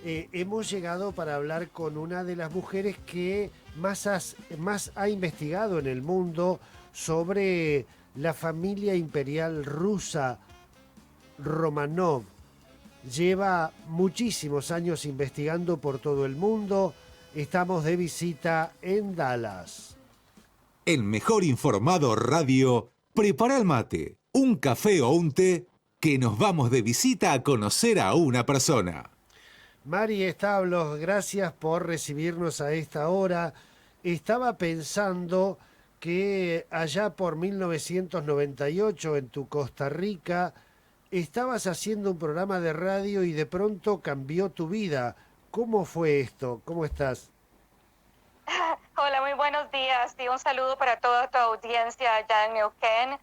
hemos llegado para hablar con una de las mujeres que más ha investigado en el mundo sobre la familia imperial rusa, Romanov. Lleva muchísimos años investigando por todo el mundo. Estamos de visita en Dallas. El mejor informado radio prepara el mate, un café o un té, que nos vamos de visita a conocer a una persona. Mari Establos, gracias por recibirnos a esta hora. Estaba pensando que allá por 1998 en tu Costa Rica estabas haciendo un programa de radio y de pronto cambió tu vida. ¿Cómo fue esto? ¿Cómo estás? Hola, muy buenos días y un saludo para toda tu audiencia allá en Neuquén.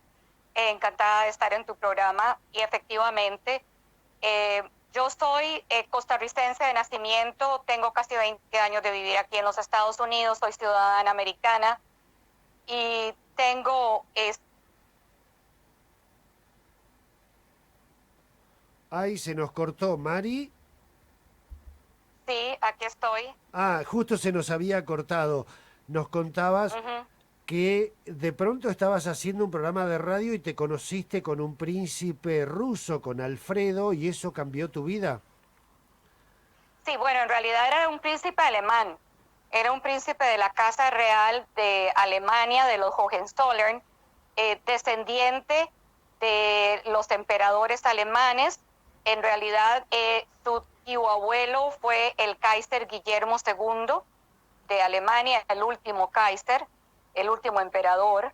Encantada de estar en tu programa y efectivamente yo soy costarricense de nacimiento, tengo casi 20 años de vivir aquí en los Estados Unidos, soy ciudadana americana y tengo... Ay, se nos cortó, Mari. Sí, aquí estoy. Ah, justo se nos había cortado. Nos contabas que de pronto estabas haciendo un programa de radio y te conociste con un príncipe ruso, con Alfredo, y eso cambió tu vida. Sí, bueno, en realidad era un príncipe alemán. Era un príncipe de la Casa Real de Alemania, de los Hohenzollern, descendiente de los emperadores alemanes. En realidad, su tío abuelo fue el Kaiser Guillermo II de Alemania, el último Kaiser, el último emperador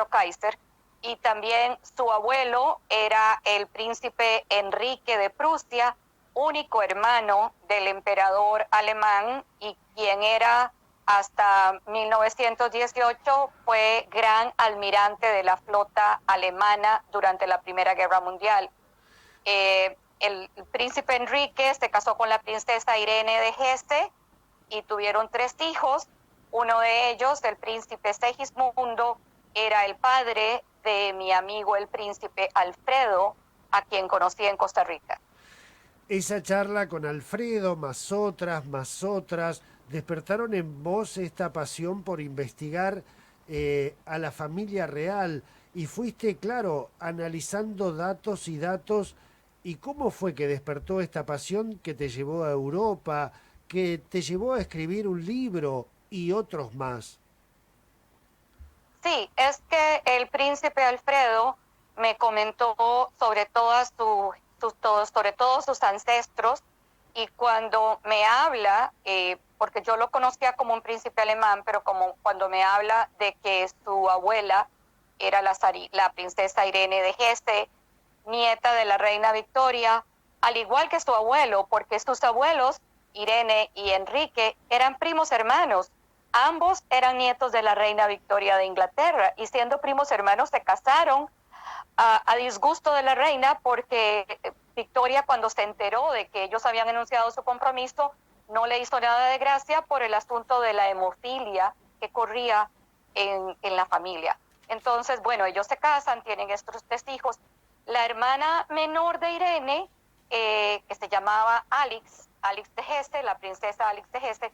o Kaiser. Y también su abuelo era el príncipe Enrique de Prusia, único hermano del emperador alemán y quien era hasta 1918 fue gran almirante de la flota alemana durante la Primera Guerra Mundial. El príncipe Enrique se casó con la princesa Irene de Hesse y tuvieron 3 hijos. Uno de ellos, el príncipe Segismundo, era el padre de mi amigo el príncipe Alfredo, a quien conocí en Costa Rica. Esa charla con Alfredo, más otras, despertaron en vos esta pasión por investigar a la familia real y fuiste, claro, analizando datos y datos. ¿Y cómo fue que despertó esta pasión que te llevó a Europa, que te llevó a escribir un libro y otros más? Sí, es que el príncipe Alfredo me comentó sobre todos sus ancestros y cuando me habla, porque yo lo conocía como un príncipe alemán, pero como cuando me habla de que su abuela era la princesa Irene de Hesse, nieta de la reina Victoria, al igual que su abuelo, porque sus abuelos, Irene y Enrique, eran primos hermanos. Ambos eran nietos de la reina Victoria de Inglaterra y siendo primos hermanos se casaron a disgusto de la reina porque Victoria, cuando se enteró de que ellos habían anunciado su compromiso, no le hizo nada de gracia por el asunto de la hemofilia que corría en la familia. Entonces, bueno, ellos se casan, tienen estos 3 hijos. La hermana menor de Irene, que se llamaba Alix de Hesse, la princesa Alix de Hesse,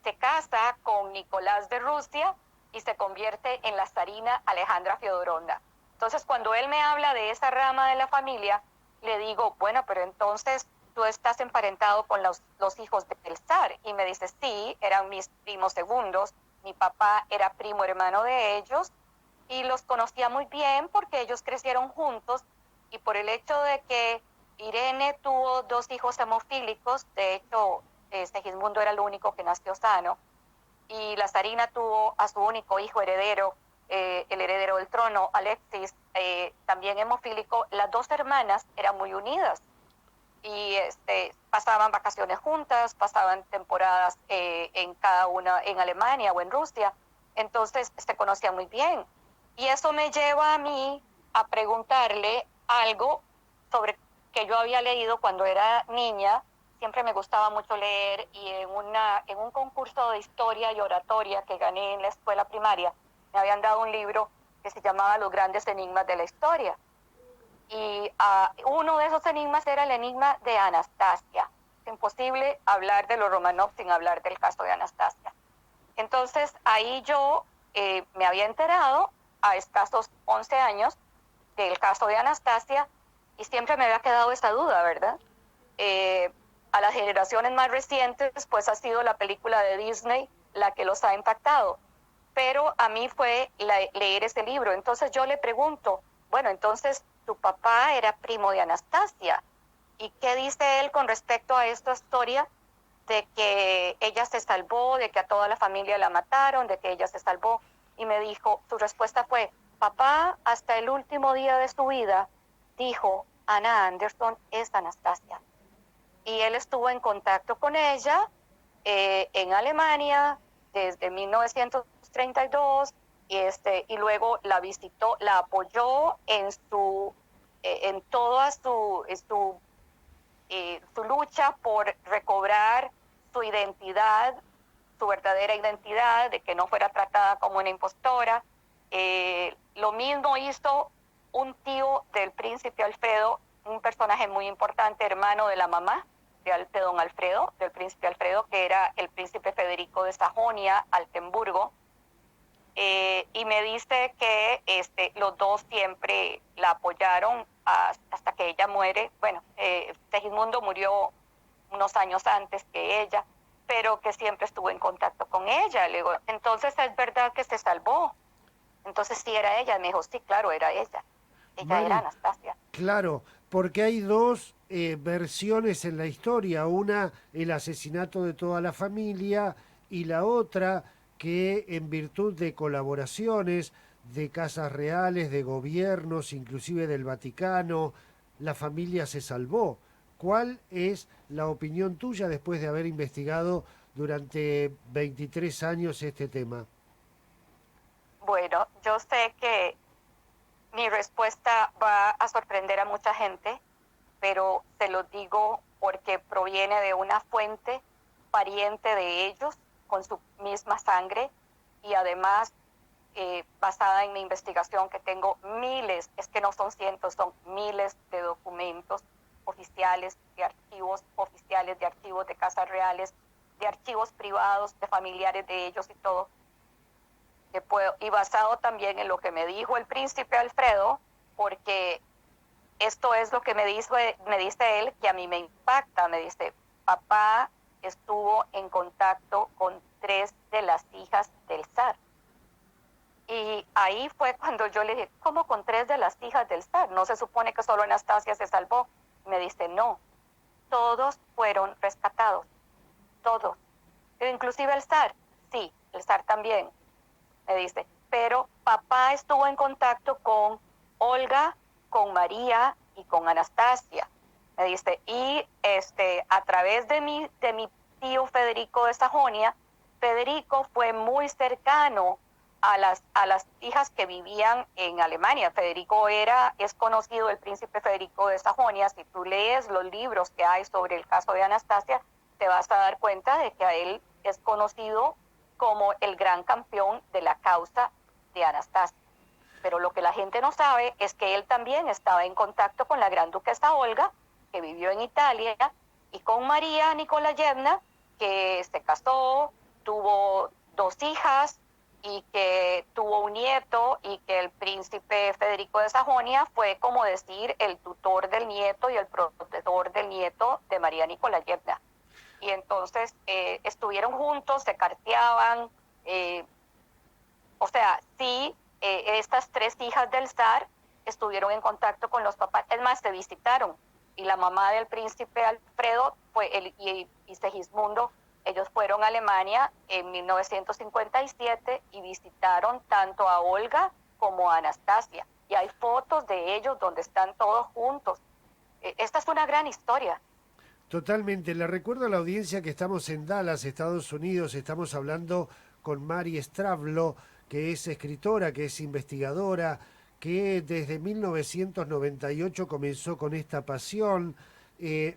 se casa con Nicolás de Rusia y se convierte en la zarina Alejandra Fyodorovna. Entonces, cuando él me habla de esa rama de la familia, le digo, bueno, pero entonces tú estás emparentado con los hijos del zar. Y me dice, sí, eran mis primos segundos. Mi papá era primo hermano de ellos y los conocía muy bien porque ellos crecieron juntos y por el hecho de que Irene tuvo 2 hijos hemofílicos, de hecho, Segismundo era el único que nació sano, y la zarina tuvo a su único hijo heredero, el heredero del trono, Alexis, también hemofílico. Las 2 hermanas eran muy unidas y pasaban vacaciones juntas, pasaban temporadas en cada una en Alemania o en Rusia, entonces se conocían muy bien. Y eso me lleva a mí a preguntarle algo sobre que yo había leído cuando era niña. Siempre me gustaba mucho leer y en un concurso de historia y oratoria que gané en la escuela primaria, me habían dado un libro que se llamaba Los grandes enigmas de la historia. Y uno de esos enigmas era el enigma de Anastasia. imposible hablar de los Romanov sin hablar del caso de Anastasia. Entonces ahí yo me había enterado a escasos 11 años del caso de Anastasia y siempre me había quedado esa duda, ¿verdad? A las generaciones más recientes, pues ha sido la película de Disney la que los ha impactado. Pero a mí fue leer ese libro. Entonces yo le pregunto, bueno, entonces tu papá era primo de Anastasia. ¿Y qué dice él con respecto a esta historia de que ella se salvó, de que a toda la familia la mataron, de que ella se salvó? Y me dijo, su respuesta fue, papá hasta el último día de su vida dijo, Anna Anderson es Anastasia. Y él estuvo en contacto con ella en Alemania desde 1932 y luego la visitó, la apoyó en toda su lucha por recobrar su identidad, su verdadera identidad, de que no fuera tratada como una impostora. Lo mismo hizo un tío del príncipe Alfredo, un personaje muy importante, hermano de la mamá de don Alfredo, del príncipe Alfredo, que era el príncipe Federico de Sajonia-Altenburgo. Y me dice que los dos siempre la apoyaron hasta que ella muere. Bueno, Segismundo murió unos años antes que ella, pero que siempre estuvo en contacto con ella. Le digo, entonces es verdad que se salvó. Entonces sí era ella. Me dijo, sí, claro, era ella. Ella Mari, era Anastasia. claro, porque hay dos versiones en la historia. Una, el asesinato de toda la familia, y la otra, que en virtud de colaboraciones de casas reales, de gobiernos, inclusive del Vaticano, la familia se salvó. ¿Cuál es la opinión tuya después de haber investigado durante 23 años este tema? Bueno, yo sé que mi respuesta va a sorprender a mucha gente, pero se lo digo porque proviene de una fuente pariente de ellos, con su misma sangre, y además basada en mi investigación, que tengo miles, es que no son cientos, son miles de documentos oficiales, de archivos oficiales, de archivos de casas reales, de archivos privados, de familiares de ellos y todo. Y basado también en lo que me dijo el príncipe Alfredo, porque esto es lo que me dice él, que a mí me impacta. Me dice, papá estuvo en contacto con 3 de las hijas del zar. Y ahí fue cuando yo le dije, ¿cómo con 3 de las hijas del zar? ¿No se supone que solo Anastasia se salvó? Me dice, no, todos fueron rescatados, todos. Inclusive el zar, sí, el zar también, me dice. Pero papá estuvo en contacto con Olga, con María y con Anastasia, me dice. Y a través de mi tío Federico de Sajonia, Federico fue muy cercano a las hijas que vivían en Alemania. Federico es conocido, el príncipe Federico de Sajonia. Si tú lees los libros que hay sobre el caso de Anastasia, te vas a dar cuenta de que a él es conocido como el gran campeón de la causa de Anastasia. Pero lo que la gente no sabe es que él también estaba en contacto con la gran duquesa Olga, que vivió en Italia, y con María Nikolayevna, que se casó, tuvo 2 hijas y que tuvo un nieto, y que el príncipe Federico de Sajonia fue, como decir, el tutor del nieto y el protector del nieto de María Nikolayevna. Y entonces estuvieron juntos, se carteaban, o sea, sí, estas 3 hijas del zar estuvieron en contacto con los papás, es más, se visitaron, y la mamá del príncipe Alfredo y Segismundo, ellos fueron a Alemania en 1957 y visitaron tanto a Olga como a Anastasia, y hay fotos de ellos donde están todos juntos. Esta es una gran historia. Totalmente. Le recuerdo a la audiencia que estamos en Dallas, Estados Unidos. Estamos hablando con Mari Stravlo, que es escritora, que es investigadora, que desde 1998 comenzó con esta pasión.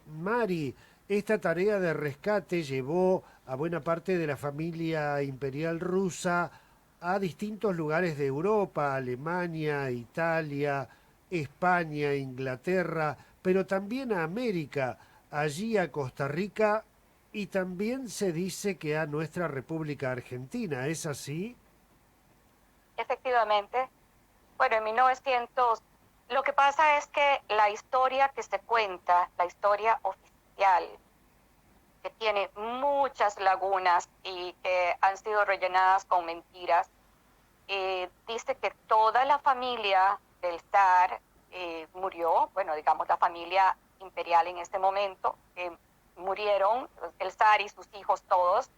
Mari, esta tarea de rescate llevó a buena parte de la familia imperial rusa a distintos lugares de Europa, Alemania, Italia, España, Inglaterra, pero también a América. allí a Costa Rica y también se dice que a nuestra República Argentina. ¿Es así? Efectivamente. Bueno, en 1900, lo que pasa es que la historia que se cuenta, la historia oficial, que tiene muchas lagunas y que han sido rellenadas con mentiras, dice que toda la familia del zar murió, bueno, digamos la familia imperial en este momento, murieron, el zar y sus hijos todos.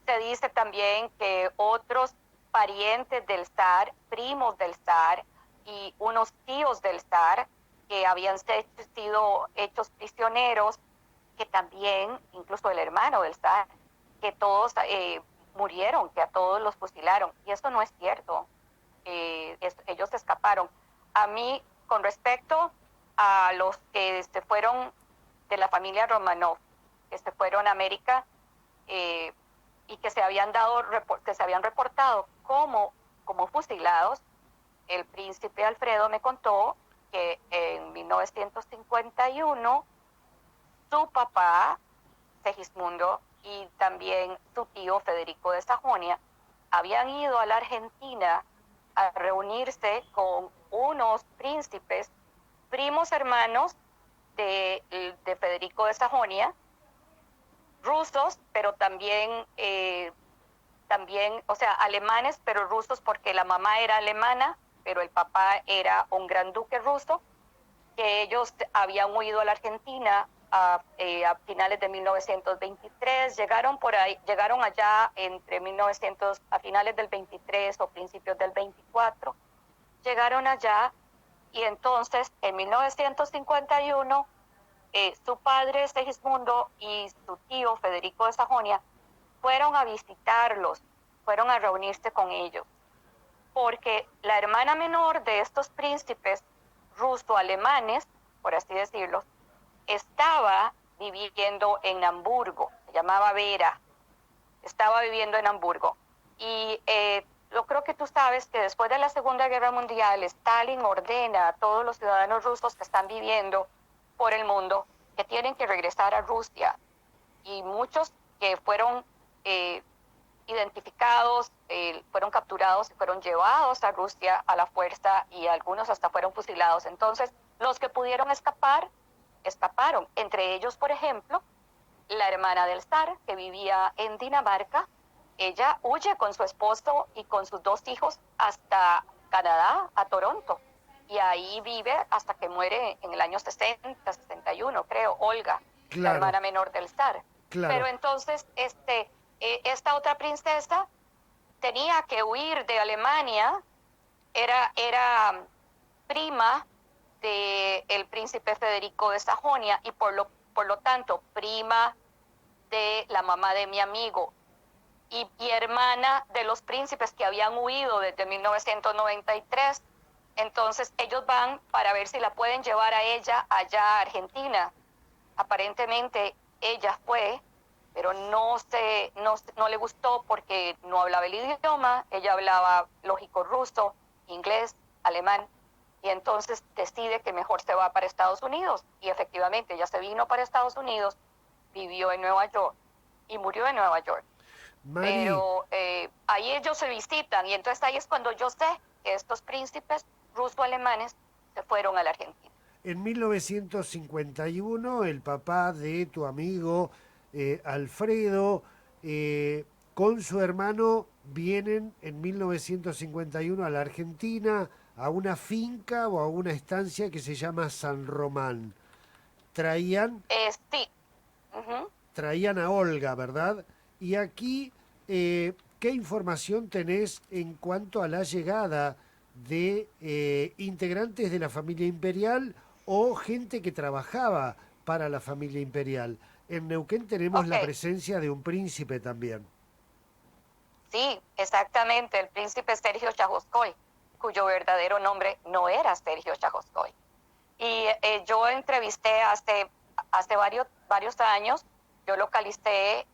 Se dice también que otros parientes del zar, primos del zar y unos tíos del zar que habían sido hechos prisioneros, que también, incluso el hermano del zar, que todos murieron, que a todos los fusilaron. Y eso no es cierto. Ellos escaparon. A mí, con respecto a los que se fueron de la familia Romanov, que se fueron a América y que se habían reportado como fusilados, el príncipe Alfredo me contó que en 1951 su papá, Segismundo, y también su tío Federico de Sajonia habían ido a la Argentina a reunirse con unos príncipes, primos hermanos de Federico de Sajonia, rusos, pero también, o sea, alemanes, pero rusos porque la mamá era alemana, pero el papá era un gran duque ruso, que ellos habían huido a la Argentina a finales de 1923, llegaron allá a finales del 23 o principios del 24, llegaron allá y entonces en 1951 su padre Segismundo y su tío Federico de Sajonia fueron a visitarlos, fueron a reunirse con ellos, porque la hermana menor de estos príncipes ruso-alemanes, por así decirlo, estaba viviendo en Hamburgo, se llamaba Vera, estaba viviendo en Hamburgo. Y yo creo que tú sabes que después de la Segunda Guerra Mundial, Stalin ordena a todos los ciudadanos rusos que están viviendo por el mundo que tienen que regresar a Rusia. Y muchos que fueron identificados, fueron capturados y fueron llevados a Rusia a la fuerza y algunos hasta fueron fusilados. Entonces, los que pudieron escapar, escaparon. Entre ellos, por ejemplo, la hermana del zar, que vivía en Dinamarca. Ella huye con su esposo y con sus 2 hijos hasta Canadá, a Toronto. Y ahí vive hasta que muere en el año 60, 61, creo, Olga, Claro, la hermana menor del zar. claro. Pero entonces, esta otra princesa tenía que huir de Alemania, era prima del príncipe Federico de Sajonia y por lo tanto prima de la mamá de mi amigo y hermana de los príncipes que habían huido desde 1993. Entonces ellos van para ver si la pueden llevar a ella allá a Argentina. Aparentemente ella fue, pero no le gustó porque no hablaba el idioma. Ella hablaba lógico ruso, inglés, alemán. Y entonces decide que mejor se va para Estados Unidos. Y efectivamente ella se vino para Estados Unidos, vivió en Nueva York y murió en Nueva York. Mari, Pero ahí ellos se visitan y entonces ahí es cuando yo sé que estos príncipes ruso-alemanes se fueron a la Argentina. en 1951 el papá de tu amigo Alfredo con su hermano vienen en 1951 a la Argentina a una finca o a una estancia que se llama San Román. Traían, Sí. Uh-huh. traían a Olga, ¿verdad? Y aquí, ¿qué información tenés en cuanto a la llegada de integrantes de la familia imperial o gente que trabajaba para la familia imperial? En Neuquén tenemos la presencia de un príncipe también. Sí, exactamente, el príncipe Sergio Chajoscoy, cuyo verdadero nombre no era Sergio Chajoscoy. Y yo entrevisté hace varios años, yo localicé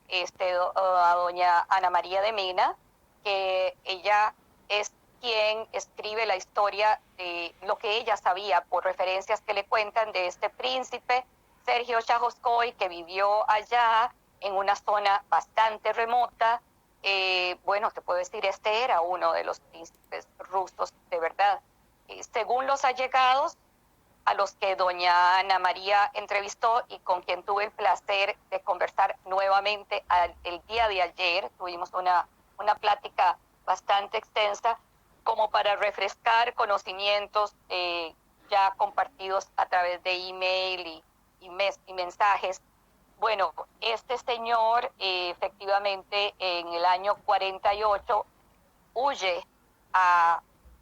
a doña Ana María de Mena, que ella es quien escribe la historia de lo que ella sabía por referencias que le cuentan de este príncipe Sergio Chajovskoy, que vivió allá en una zona bastante remota. Bueno, te puedo decir, este era uno de los príncipes rusos de verdad. Según los allegados, a los que doña Ana María entrevistó y con quien tuve el placer de conversar nuevamente el día de ayer, tuvimos una plática bastante extensa como para refrescar conocimientos ya compartidos a través de email y mensajes. Bueno, este señor efectivamente en el año 48 huye a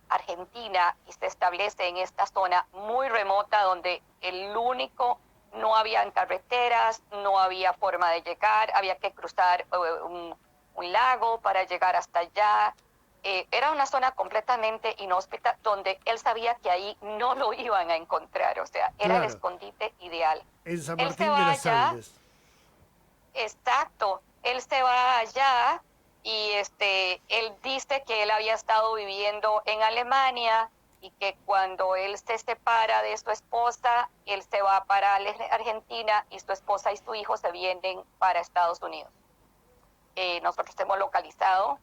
Argentina y se establece en esta zona muy remota donde no habían carreteras, no había forma de llegar, había que cruzar un lago para llegar hasta allá. Era una zona completamente inhóspita donde él sabía que ahí no lo iban a encontrar, o sea, era el Claro, escondite ideal. en San Él se Martín de va los allá. Andes. Exacto, él se va allá y él dice que él había estado viviendo en Alemania y que cuando él se separa de su esposa, él se va para Argentina y su esposa y su hijo se vienen para Estados Unidos. Nosotros hemos localizado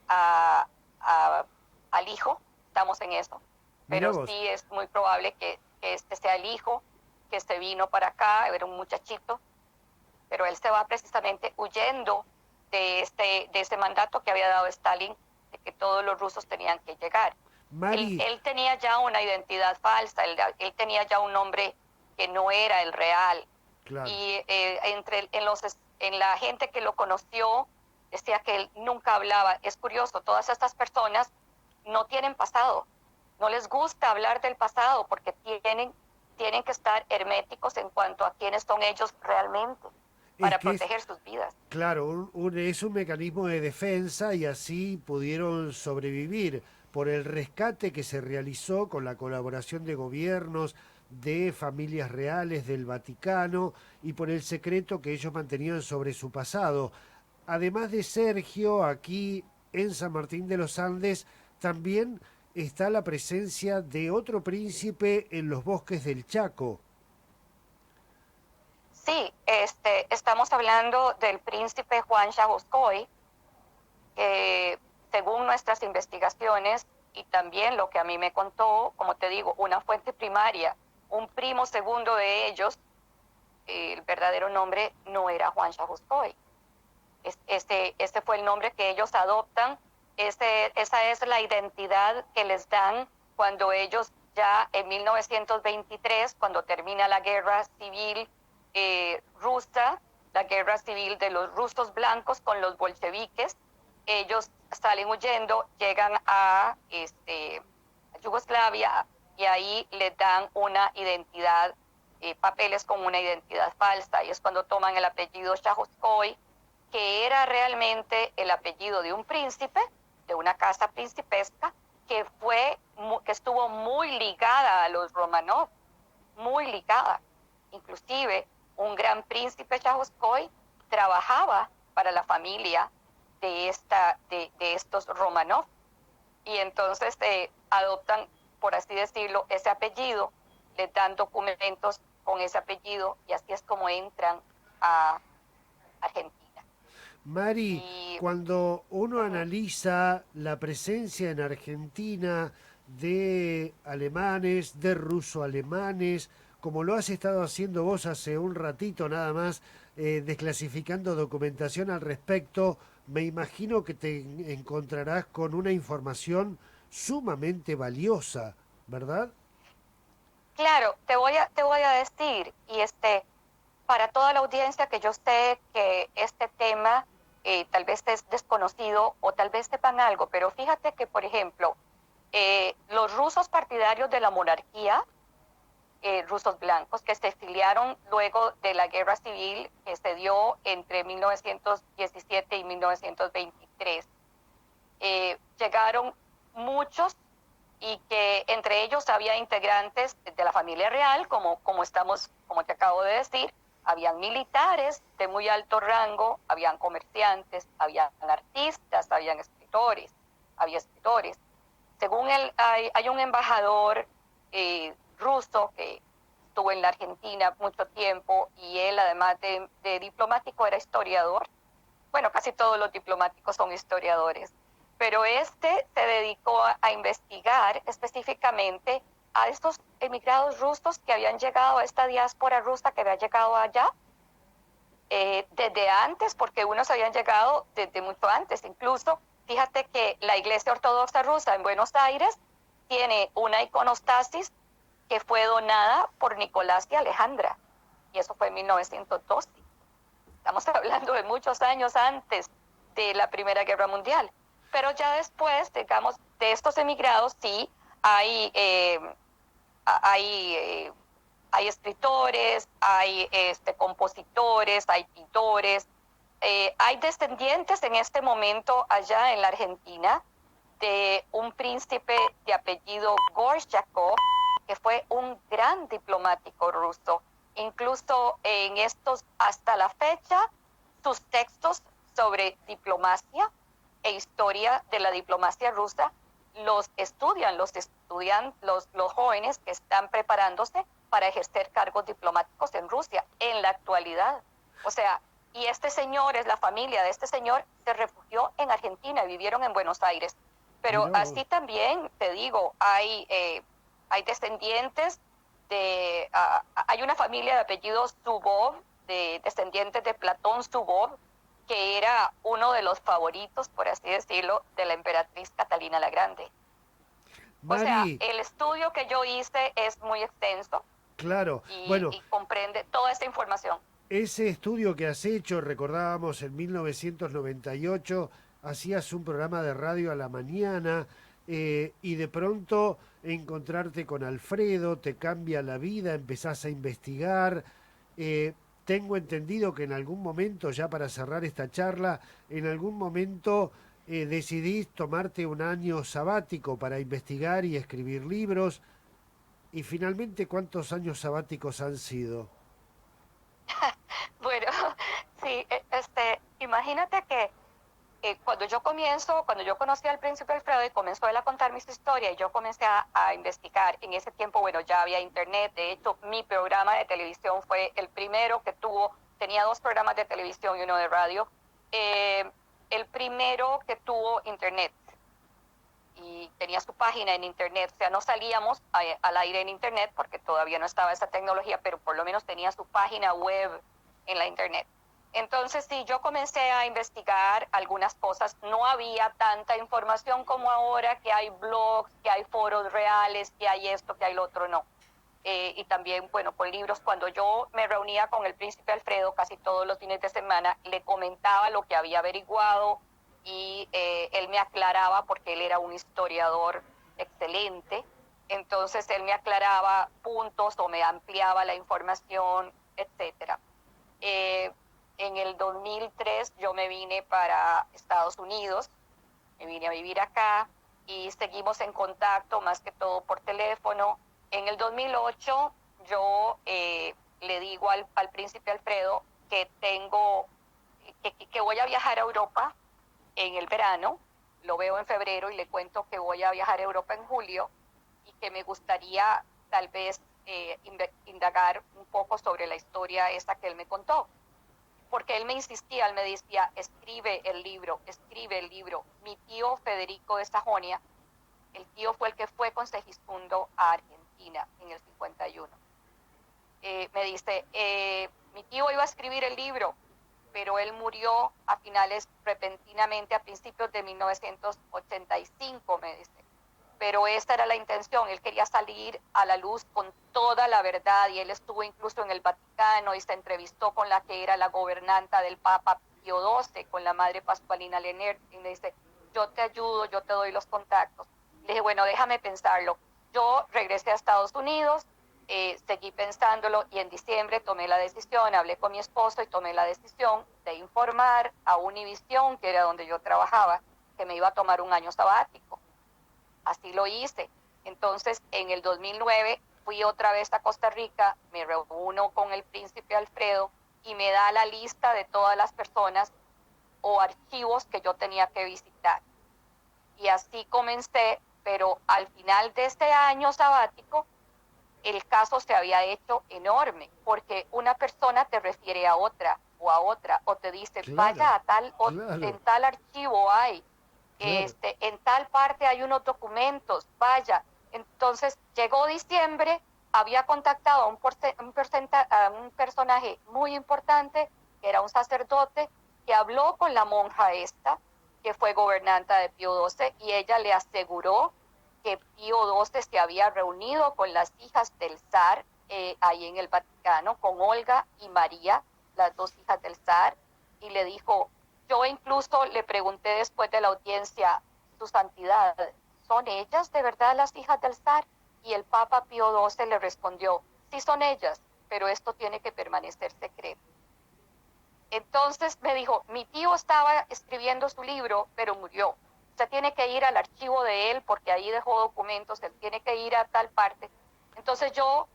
a, a, al hijo, estamos en eso, Mira pero vos. sí es muy probable que este sea el hijo que se vino para acá, era un muchachito, pero él se va precisamente huyendo de ese mandato que había dado Stalin, de que todos los rusos tenían que llegar. Mari, Él tenía ya una identidad falsa, él tenía ya un nombre que no era el real. claro. Y en la gente que lo conoció, decía que él nunca hablaba. Es curioso, todas estas personas no tienen pasado, no les gusta hablar del pasado porque tienen que estar herméticos en cuanto a quiénes son ellos realmente Es para que es, proteger sus vidas. claro, es un mecanismo de defensa y así pudieron sobrevivir por el rescate que se realizó con la colaboración de gobiernos, de familias reales del Vaticano y por el secreto que ellos mantenían sobre su pasado. Además de Sergio, aquí en San Martín de los Andes también está la presencia de otro príncipe en los bosques del Chaco. Sí, estamos hablando del príncipe Juan Chajovskoy, que según nuestras investigaciones y también lo que a mí me contó, como te digo, una fuente primaria, un primo segundo de ellos, el verdadero nombre no era Juan Chajovskoy. Este fue el nombre que ellos adoptan, esa es la identidad que les dan cuando ellos ya en 1923, cuando termina la guerra civil rusa, la guerra civil de los rusos blancos con los bolcheviques, ellos salen huyendo, llegan a Yugoslavia y ahí les dan una identidad, papeles con una identidad falsa, y es cuando toman el apellido Chajovskoy, que era realmente el apellido de un príncipe, de una casa principesca, que estuvo muy ligada a los Romanov, muy ligada. Inclusive, un gran príncipe Chajovskoy trabajaba para la familia de estos Romanov, y entonces adoptan, por así decirlo, ese apellido, les dan documentos con ese apellido, y así es como entran a Argentina. Mari, Y cuando uno analiza la presencia en Argentina de alemanes, de ruso-alemanes, como lo has estado haciendo vos hace un ratito nada más, desclasificando documentación al respecto, me imagino que te encontrarás con una información sumamente valiosa, ¿verdad? claro, te voy a decir, y para toda la audiencia, que yo sé que este tema tal vez es desconocido o tal vez sepan algo, pero fíjate que, por ejemplo, los rusos partidarios de la monarquía, rusos blancos, que se exiliaron luego de la guerra civil que se dio entre 1917 y 1923, llegaron muchos, y que entre ellos había integrantes de la familia real, como te acabo de decir, habían militares de muy alto rango, habían comerciantes, habían artistas, habían escritores, había escritores. Según hay un embajador ruso que estuvo en la Argentina mucho tiempo y él, además de diplomático, era historiador. Bueno, casi todos los diplomáticos son historiadores, pero este se dedicó a investigar específicamente a estos emigrados rusos que habían llegado a esta diáspora rusa que había llegado allá desde antes, porque unos habían llegado desde mucho antes. Incluso, fíjate que la Iglesia Ortodoxa Rusa en Buenos Aires tiene una iconostasis que fue donada por Nicolás y Alejandra, y eso fue en 1912. Estamos hablando de muchos años antes de la Primera Guerra Mundial. Pero ya después, digamos, de estos emigrados, sí, hay, hay escritores, hay compositores, hay pintores, hay descendientes en este momento allá en la Argentina de un príncipe de apellido Gorchakov, que fue un gran diplomático ruso. Incluso en estos, hasta la fecha, sus textos sobre diplomacia e historia de la diplomacia rusa los estudian los jóvenes que están preparándose para ejercer cargos diplomáticos en Rusia en la actualidad. O sea, y este señor, es la familia de este señor, se refugió en Argentina, vivieron en Buenos Aires. Pero así también, te digo, hay descendientes hay una familia de apellido Zubov, de descendientes de Platón Zubov, que era uno de los favoritos, por así decirlo, de la emperatriz Catalina la Grande. Mari, o sea, el estudio que yo hice es muy extenso. Claro, Y comprende toda esta información. Ese estudio que has hecho, recordábamos en 1998, hacías un programa de radio a la mañana y de pronto encontrarte con Alfredo te cambia la vida, empezás a investigar. Tengo entendido que en algún momento, ya para cerrar esta charla, en algún momento decidís tomarte un año sabático para investigar y escribir libros. Y finalmente, ¿cuántos años sabáticos han sido? Bueno, sí, imagínate que cuando yo conocí al príncipe Alfredo y comenzó él a contar mis historias, y yo comencé a investigar. En ese tiempo, bueno, ya había internet. De hecho, mi programa de televisión fue el primero que tenía 2 programas de televisión y 1 de radio, el primero que tuvo internet. Y tenía su página en internet, o sea, no salíamos al aire en internet porque todavía no estaba esa tecnología, pero por lo menos tenía su página web en la internet. Entonces, sí, yo comencé a investigar algunas cosas. No había tanta información como ahora, que hay blogs, que hay foros reales, que hay esto, que hay lo otro, no. Y también, bueno, con libros. Cuando yo me reunía con el príncipe Alfredo casi todos los fines de semana, le comentaba lo que había averiguado y él me aclaraba, porque él era un historiador excelente. Entonces, él me aclaraba puntos o me ampliaba la información, etcétera. En el 2003 yo me vine para Estados Unidos, me vine a vivir acá y seguimos en contacto, más que todo por teléfono. En el 2008 yo le digo al príncipe Alfredo que que voy a viajar a Europa en el verano. Lo veo en febrero y le cuento que voy a viajar a Europa en julio y que me gustaría tal vez indagar un poco sobre la historia esta que él me contó. Porque él me insistía, él me decía, escribe el libro, escribe el libro. Mi tío Federico de Sajonia, el tío fue el que fue con Segismundo a Argentina en el 51. Me dice, mi tío iba a escribir el libro, pero él murió repentinamente, a principios de 1985, me dice. Pero esta era la intención, él quería salir a la luz con toda la verdad, y él estuvo incluso en el Vaticano y se entrevistó con la que era la gobernanta del Papa Pío XII, con la madre Pascualina Lenert, y me dice, yo te ayudo, yo te doy los contactos. Le dije, bueno, déjame pensarlo. Yo regresé a Estados Unidos, seguí pensándolo, y en diciembre tomé la decisión, hablé con mi esposo y tomé la decisión de informar a Univisión, que era donde yo trabajaba, que me iba a tomar un año sabático. Así lo hice. Entonces, en el 2009 fui otra vez a Costa Rica, me reúno con el príncipe Alfredo y me da la lista de todas las personas o archivos que yo tenía que visitar. Y así comencé, pero al final de este año sabático, el caso se había hecho enorme, porque una persona te refiere a otra, o te dice, Claro, vaya a en claro, tal archivo hay, claro. en tal parte hay unos documentos, vaya. Entonces llegó diciembre, había contactado a un personaje muy importante, que era un sacerdote, que habló con la monja esta, que fue gobernanta de Pío XII, y ella le aseguró que Pío XII se había reunido con las hijas del zar ahí en el Vaticano, con Olga y María, las dos hijas del zar, y le dijo, yo incluso le pregunté después de la audiencia, su santidad, ¿son ellas de verdad las hijas del zar? Y el Papa Pío XII le respondió, sí son ellas, pero esto tiene que permanecer secreto. Entonces me dijo, mi tío estaba escribiendo su libro, pero murió. Usted tiene que ir al archivo de él porque ahí dejó documentos, él tiene que ir a tal parte. Entonces yo,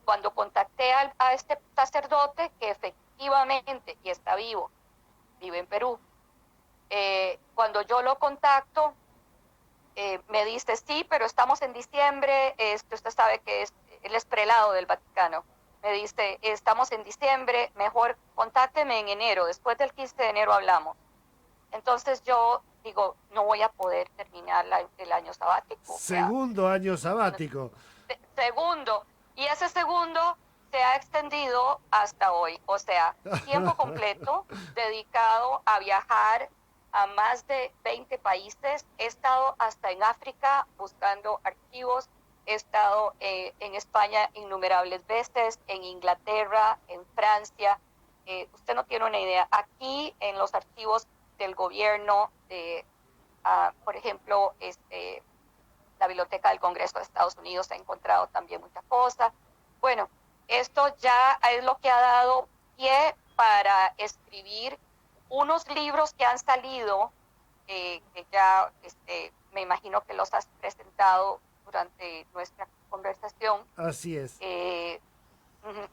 cuando contacté a este sacerdote, que efectivamente, y está vivo, vive en Perú, cuando yo lo contacto, me dice, sí, pero estamos en diciembre, usted sabe que él es prelado del Vaticano. Me dice, estamos en diciembre, mejor contácteme en enero, después del 15 de enero hablamos. Entonces yo digo, no voy a poder terminar el año sabático. O sea, Segundo año sabático. segundo, y ese segundo se ha extendido hasta hoy, o sea, tiempo completo dedicado a viajar a más de 20 países. He estado hasta en África buscando archivos, he estado en España innumerables veces, en Inglaterra, en Francia. Usted no tiene una idea. Aquí en los archivos del gobierno, por ejemplo, la Biblioteca del Congreso de Estados Unidos ha encontrado también muchas cosas. Bueno, esto ya es lo que ha dado pie para escribir unos libros que han salido, que ya me imagino que los has presentado durante nuestra conversación. Así es.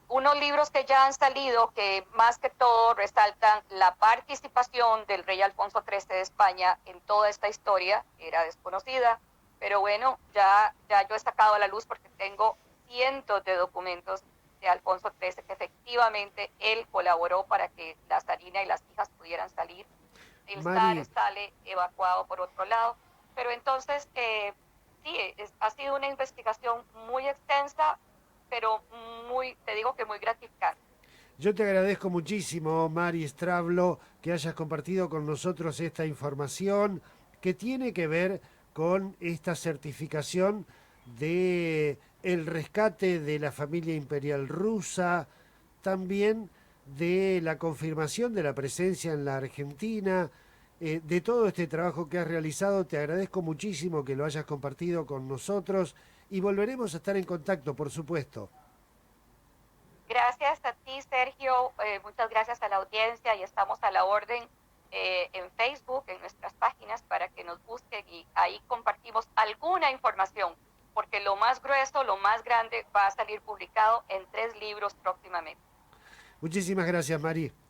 Unos libros que ya han salido que más que todo resaltan la participación del rey Alfonso XIII de España en toda esta historia, era desconocida, pero bueno, ya yo he sacado a la luz porque tengo cientos de documentos de Alfonso XIII que efectivamente él colaboró para que la zarina y las hijas pudieran salir. El zar Mari, sale evacuado por otro lado, pero entonces sí, ha sido una investigación muy extensa, pero te digo que muy gratificante. yo te agradezco muchísimo, Mari Stravlo, que hayas compartido con nosotros esta información que tiene que ver con esta certificación de el rescate de la familia imperial rusa, también de la confirmación de la presencia en la Argentina, de todo este trabajo que has realizado. Te agradezco muchísimo que lo hayas compartido con nosotros y volveremos a estar en contacto, por supuesto. Gracias a ti, Sergio, muchas gracias a la audiencia y estamos a la orden en Facebook, en nuestras páginas, para que nos busquen y ahí compartimos alguna información, porque lo más grueso, lo más grande va a salir publicado en 3 libros próximamente. Muchísimas gracias, Mari.